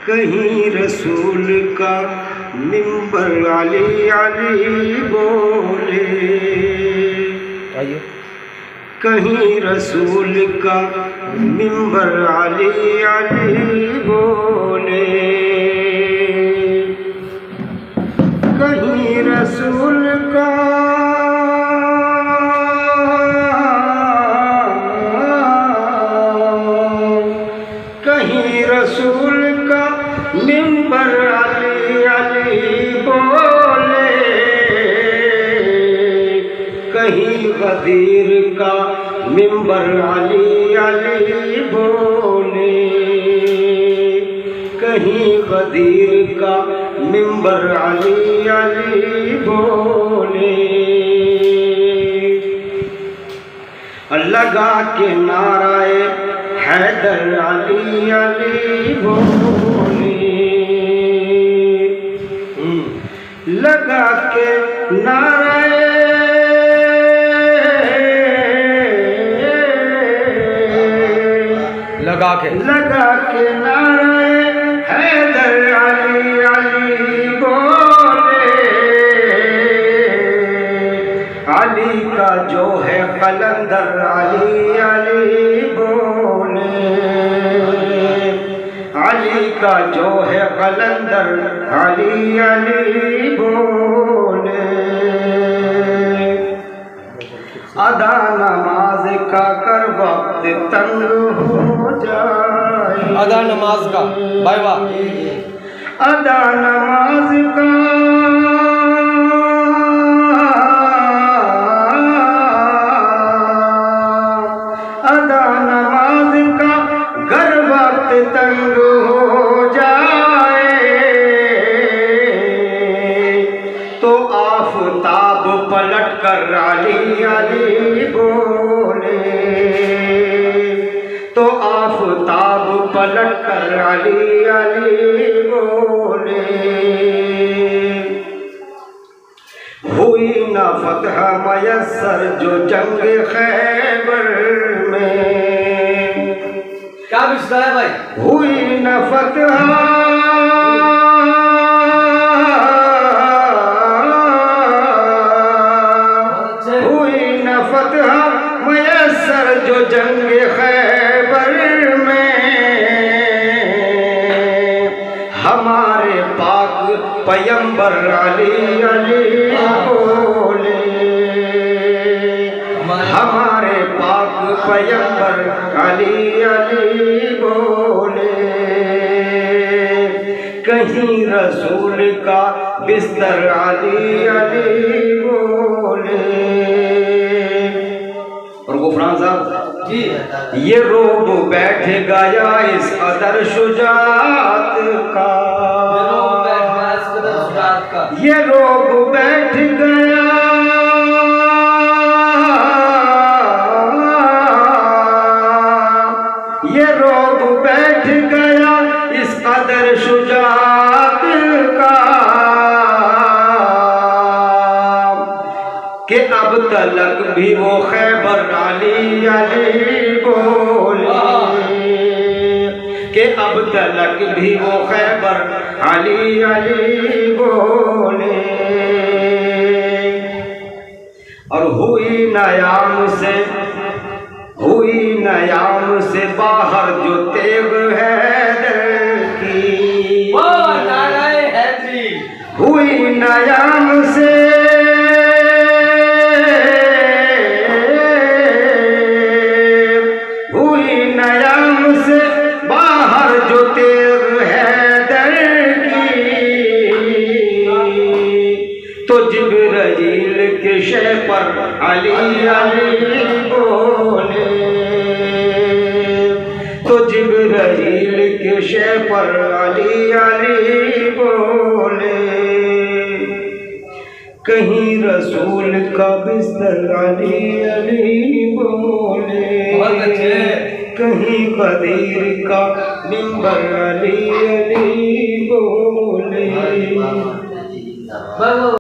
کہیں رسول کا منبر علی علی بولے، کہیں رسول کا منبر علی علی بولے، کہیں رسول کا منبر علی علی بولے، کہیں غدیر کا منبر علی علی بولے، کہیں غدیر کا منبر علی علی بولے، لگا کے نعرہ حیدر علی علی بولے، لگا کے نعرہ لگا کے نعرہ حیدر علی علی بولے، علی کا جو ہے قلندر علی علی بولے، علی کا جو ہے قلندر علی علی بولے، ادا نماز کا کر وقت تنگ ہو جائے، ادا نماز کا بھائی واہ، ادا نماز کا ادا نماز کا گر وقت تنگ ہو جائے، تو آفتاب پلٹ کر علی علی بولے، تو آفتاب پلٹ کر علی علی بولے، ہوئی نہ فتح میسر جو جنگ خیبر میں، کیا بستا ہے بھائی، ہوئی نہ فتح میسر جو جنگ خیبر میں، ہمارے پاک پیمبر علی علی بولے، ہمارے پاک پیمبر علی علی بولے، کہیں رسول کا بستر علی علی بولے، اور غفران صاحب جی یہ روب بیٹھ گیا اس قدر شجاعت کا، یہ روب بیٹھ گیا یہ روب بیٹھ گیا اس قدر شجاعت کا، کہ اب تلک بھی وہ خیبر علی علی بولے، کہ اب تلک بھی وہ خیبر علی علی بولے، اور ہوئی نیام سے باہر جو تیغ حیدر کی، ہوئی نیام سے باہر جو تیغ حیدر کی، تو جبرائیل کے شہ پر علی علی بولے، تو جبرائیل کے شہ پر علی علی بولے، کہیں رسول کا بستر علی علی بولے، کہیں غدیر کا منبر علی علی بولے۔